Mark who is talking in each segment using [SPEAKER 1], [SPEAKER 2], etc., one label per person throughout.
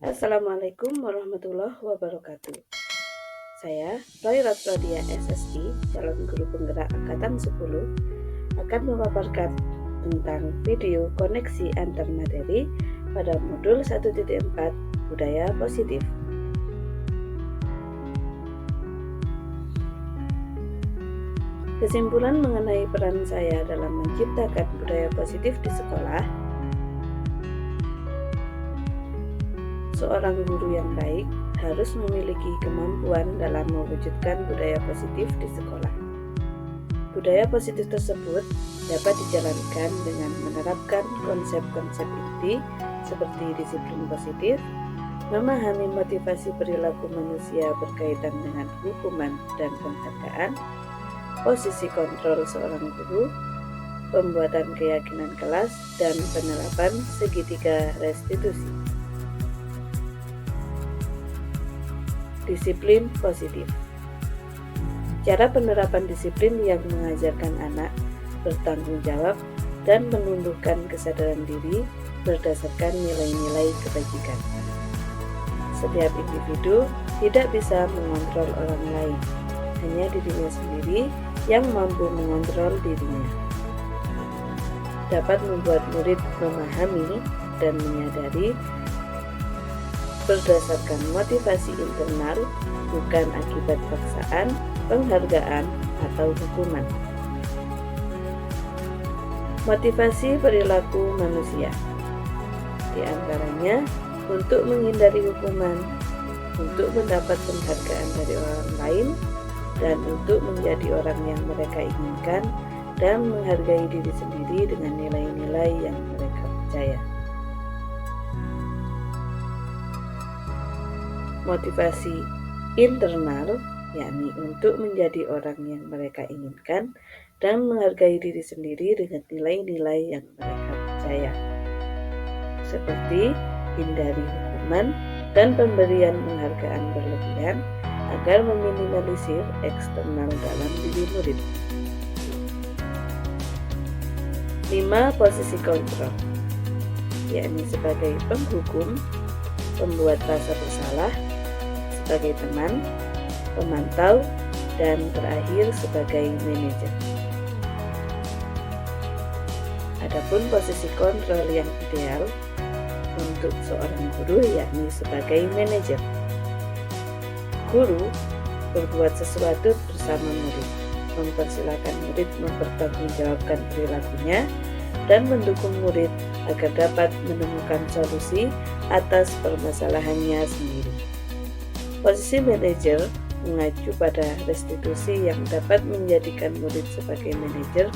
[SPEAKER 1] Assalamualaikum warahmatullahi wabarakatuh. Saya, Roy Ratlodia SSI, calon guru penggerak Angkatan 10, akan memaparkan tentang video koneksi antar materi pada modul 1.4 Budaya Positif. Kesimpulan mengenai peran saya dalam menciptakan budaya positif di sekolah. Seorang guru yang baik harus memiliki kemampuan dalam mewujudkan budaya positif di sekolah. Budaya positif tersebut dapat dijalankan dengan menerapkan konsep-konsep inti seperti disiplin positif, memahami motivasi perilaku manusia berkaitan dengan hukuman dan penghargaan, posisi kontrol seorang guru, pembuatan keyakinan kelas, dan penerapan segitiga restitusi. Disiplin positif. Cara penerapan disiplin yang mengajarkan anak bertanggung jawab dan menumbuhkan kesadaran diri berdasarkan nilai-nilai kebajikan. Setiap individu tidak bisa mengontrol orang lain, hanya dirinya sendiri yang mampu mengontrol dirinya. Dapat membuat murid memahami dan menyadari berdasarkan motivasi internal, bukan akibat paksaan, penghargaan, atau hukuman. Motivasi perilaku manusia, di antaranya untuk menghindari hukuman, untuk mendapat penghargaan dari orang lain, dan untuk menjadi orang yang mereka inginkan dan menghargai diri sendiri dengan nilai-nilai yang mereka percaya. Motivasi internal, yakni untuk menjadi orang yang mereka inginkan dan menghargai diri sendiri dengan nilai-nilai yang mereka percaya, seperti hindari hukuman dan pemberian penghargaan berlebihan agar meminimalisir eksternal dalam diri murid. 5. Posisi kontrol, yakni sebagai penghukum, pembuat rasa bersalah, sebagai teman, pemantau, dan terakhir sebagai manajer. Adapun posisi kontrol yang ideal untuk seorang guru yakni sebagai manajer. Guru berbuat sesuatu bersama murid, mempersilahkan murid mempertanggungjawabkan perilakunya, dan mendukung murid agar dapat menemukan solusi atas permasalahannya sendiri. Posisi manajer mengacu pada restitusi yang dapat menjadikan murid sebagai manajer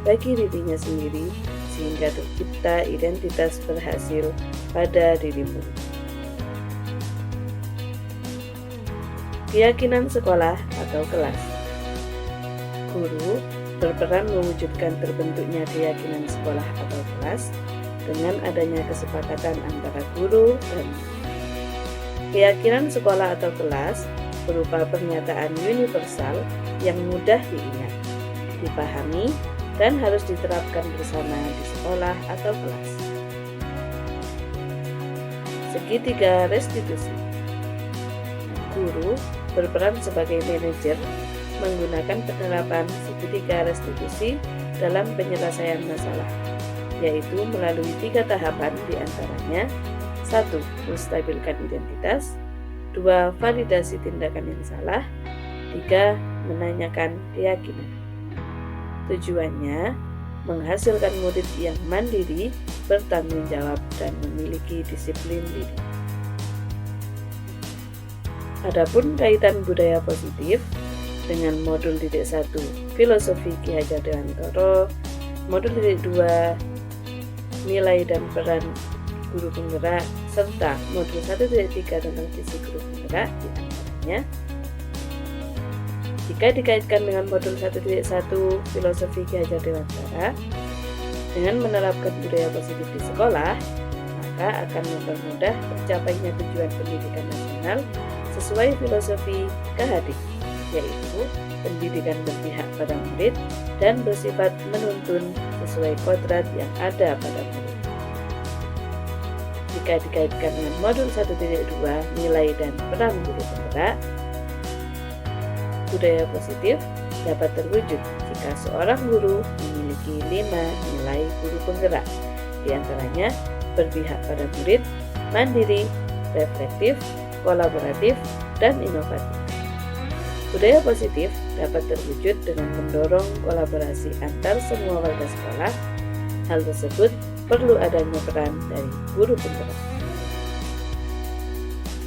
[SPEAKER 1] bagi dirinya sendiri sehingga tercipta identitas berhasil pada diri murid. Keyakinan sekolah atau kelas. Guru berperan mewujudkan terbentuknya keyakinan sekolah atau kelas dengan adanya kesepakatan antara guru dan murid. Keyakinan sekolah atau kelas berupa pernyataan universal yang mudah diingat, dipahami, dan harus diterapkan bersama di sekolah atau kelas. Segitiga restitusi. Guru berperan sebagai manajer menggunakan penerapan segitiga restitusi dalam penyelesaian masalah, yaitu melalui 3 tahapan diantaranya: 1. Menstabilkan identitas, 2. Validasi tindakan yang salah, 3. Menanyakan keyakinan. Tujuannya menghasilkan murid yang mandiri, bertanggung jawab, dan memiliki disiplin diri. Adapun kaitan budaya positif dengan modul didik 1 Filosofi Ki Hajar Dewantoro, modul didik 2 Nilai dan Peran Guru Penggerak, serta modul 1.3 tentang visi guru penggerak diantaranya. Jika dikaitkan dengan modul 1.1 Filosofi Ki Hajar Dewantara dengan menerapkan budaya positif di sekolah, maka akan mempermudah tercapainya tujuan pendidikan nasional sesuai filosofi KHD, yaitu pendidikan berpihak pada murid dan bersifat menuntun sesuai kodrat yang ada pada murid. jika dikaitkan dengan modul 1.2 nilai dan peran guru penggerak, budaya positif dapat terwujud jika seorang guru memiliki 5 nilai guru penggerak, di antaranya berpihak pada murid, mandiri, reflektif, kolaboratif, dan inovatif. Budaya positif dapat terwujud dengan mendorong kolaborasi antar semua warga sekolah. Hal tersebut perlu adanya peran dari guru penggerak.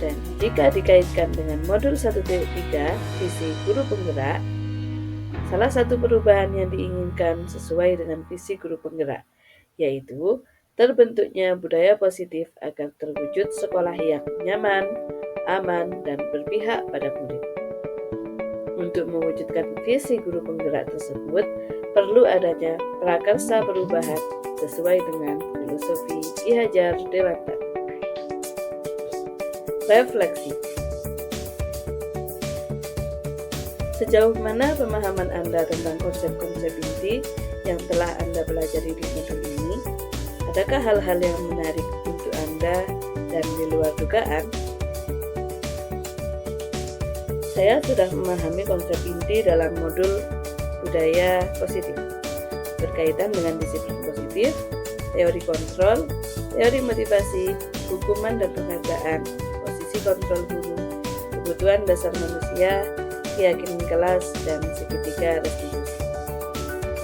[SPEAKER 1] Dan jika dikaitkan dengan modul 1.3 visi guru penggerak, salah satu perubahan yang diinginkan sesuai dengan visi guru penggerak, yaitu terbentuknya budaya positif agar terwujud sekolah yang nyaman, aman, dan berpihak pada murid. Untuk mewujudkan visi guru penggerak tersebut, perlu adanya prakarsa perubahan sesuai dengan filosofi Ki Hajar Dewantara. Refleksi. Sejauh mana pemahaman Anda tentang konsep-konsep inti yang telah Anda pelajari di modul ini? Adakah hal-hal yang menarik untuk Anda dan di luar dugaan? Saya sudah memahami konsep inti dalam modul budaya positif berkaitan dengan disiplin positif, teori kontrol, teori motivasi, hukuman dan penghargaan, posisi kontrol guru, kebutuhan dasar manusia, keyakinan kelas, dan segitiga restitusi.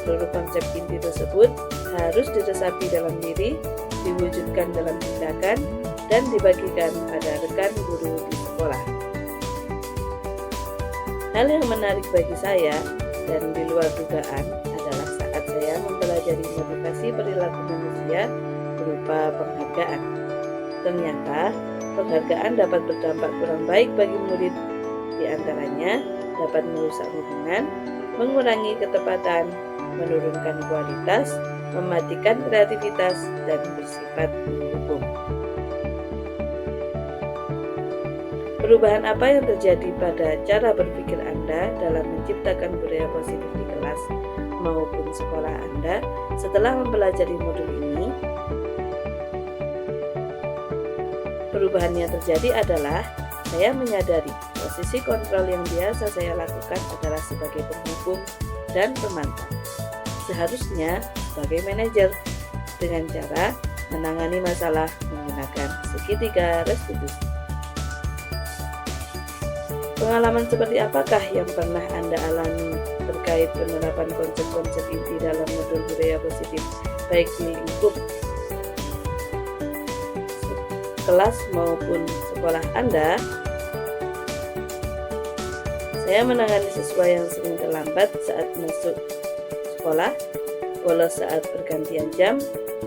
[SPEAKER 1] Seluruh konsep inti tersebut harus diresapi dalam diri, diwujudkan dalam tindakan, dan dibagikan pada rekan guru di sekolah. Hal yang menarik bagi saya dan di luar dugaan adalah saat saya mempelajari motivasi perilaku manusia berupa penghargaan. Ternyata, penghargaan dapat berdampak kurang baik bagi murid, di antaranya dapat merusak hubungan, mengurangi ketepatan, menurunkan kualitas, mematikan kreativitas, dan bersifat menghukum. Perubahan apa yang terjadi pada cara berpikir Anda dalam menciptakan budaya positif di kelas maupun sekolah Anda setelah mempelajari modul ini? Perubahan yang terjadi adalah saya menyadari posisi kontrol yang biasa saya lakukan adalah sebagai penghukum dan pemantau. Seharusnya sebagai manajer dengan cara menangani masalah menggunakan segitiga restitusi. Pengalaman seperti apakah yang pernah Anda alami terkait penerapan konsep-konsep inti dalam modul budaya positif, baik di lingkup kelas maupun sekolah Anda? Saya menangani siswa yang sering terlambat saat masuk sekolah, bolos saat pergantian jam,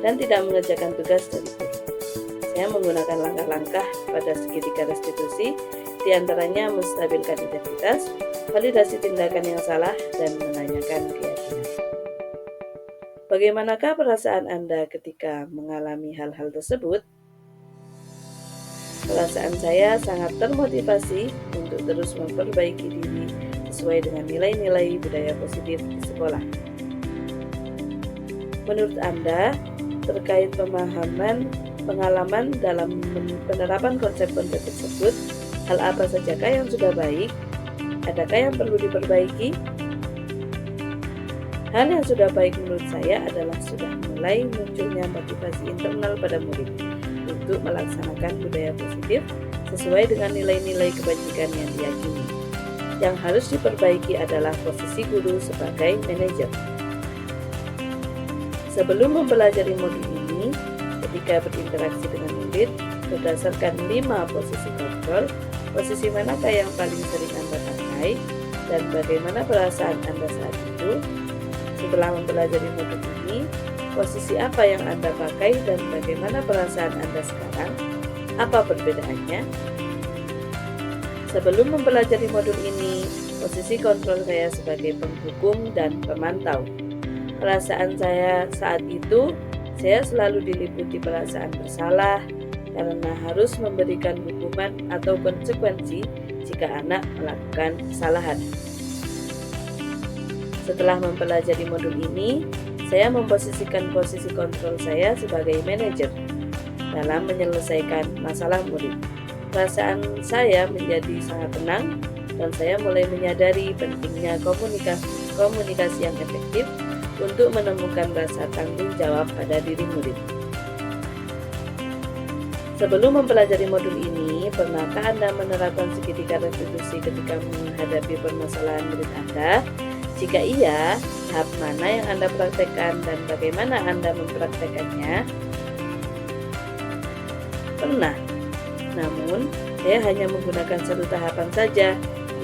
[SPEAKER 1] dan tidak mengerjakan tugas dari guru. Saya menggunakan langkah-langkah pada segitiga restitusi, di antaranya menstabilkan identitas, validasi tindakan yang salah, dan menanyakan keyakinan. Bagaimanakah perasaan Anda ketika mengalami hal-hal tersebut? Perasaan saya sangat termotivasi untuk terus memperbaiki diri sesuai dengan nilai-nilai budaya positif di sekolah. Menurut Anda, terkait pengalaman dalam penerapan konsep-konsep tersebut, hal apa sajakah yang sudah baik? Adakah yang perlu diperbaiki? Hal yang sudah baik menurut saya adalah sudah mulai munculnya motivasi internal pada murid untuk melaksanakan budaya positif sesuai dengan nilai-nilai kebajikan yang diyakini. Yang harus diperbaiki adalah posisi guru sebagai manajer. Sebelum mempelajari modul ini, ketika berinteraksi dengan murid, berdasarkan 5 posisi kontrol, posisi manakah yang paling sering Anda pakai, dan bagaimana perasaan Anda saat itu? Setelah mempelajari modul ini, posisi apa yang Anda pakai dan bagaimana perasaan Anda sekarang? Apa perbedaannya? Sebelum mempelajari modul ini, posisi kontrol saya sebagai penghukum dan pemantau. Perasaan saya saat itu, saya selalu diliputi perasaan bersalah, karena harus memberikan hukuman atau konsekuensi jika anak melakukan kesalahan. Setelah mempelajari modul ini, saya memposisikan posisi kontrol saya sebagai manajer. dalam menyelesaikan masalah murid. Perasaan saya menjadi sangat tenang dan saya mulai menyadari pentingnya komunikasi yang efektif untuk menemukan rasa tanggung jawab pada diri murid. Sebelum mempelajari modul ini, pernahkah Anda menerapkan segitiga restitusi ketika menghadapi permasalahan murid Anda? Jika iya, tahap mana yang Anda praktekkan dan bagaimana Anda mempraktekannya? Pernah, namun saya hanya menggunakan satu tahapan saja,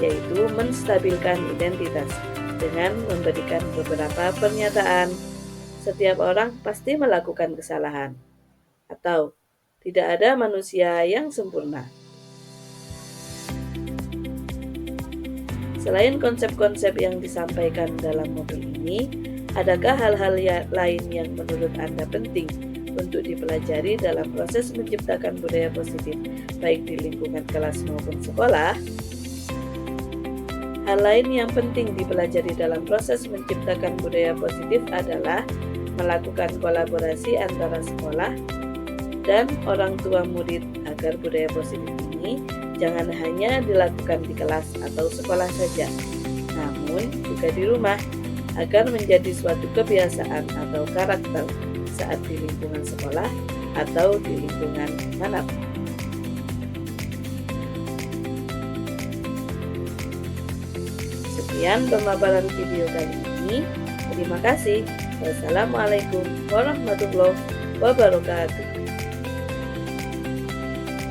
[SPEAKER 1] yaitu menstabilkan identitas dengan memberikan beberapa pernyataan. Setiap orang pasti melakukan kesalahan, atau tidak ada manusia yang sempurna. Selain konsep-konsep yang disampaikan dalam modul ini, adakah hal-hal lain yang menurut Anda penting untuk dipelajari dalam proses menciptakan budaya positif, baik di lingkungan kelas maupun sekolah? Hal lain yang penting dipelajari dalam proses menciptakan budaya positif adalah melakukan kolaborasi antara sekolah dan orang tua murid agar budaya positif ini jangan hanya dilakukan di kelas atau sekolah saja, namun juga di rumah agar menjadi suatu kebiasaan atau karakter saat di lingkungan sekolah atau di lingkungan manapun. Sekian pemaparan video kali ini. Terima kasih. Wassalamualaikum warahmatullahi wabarakatuh.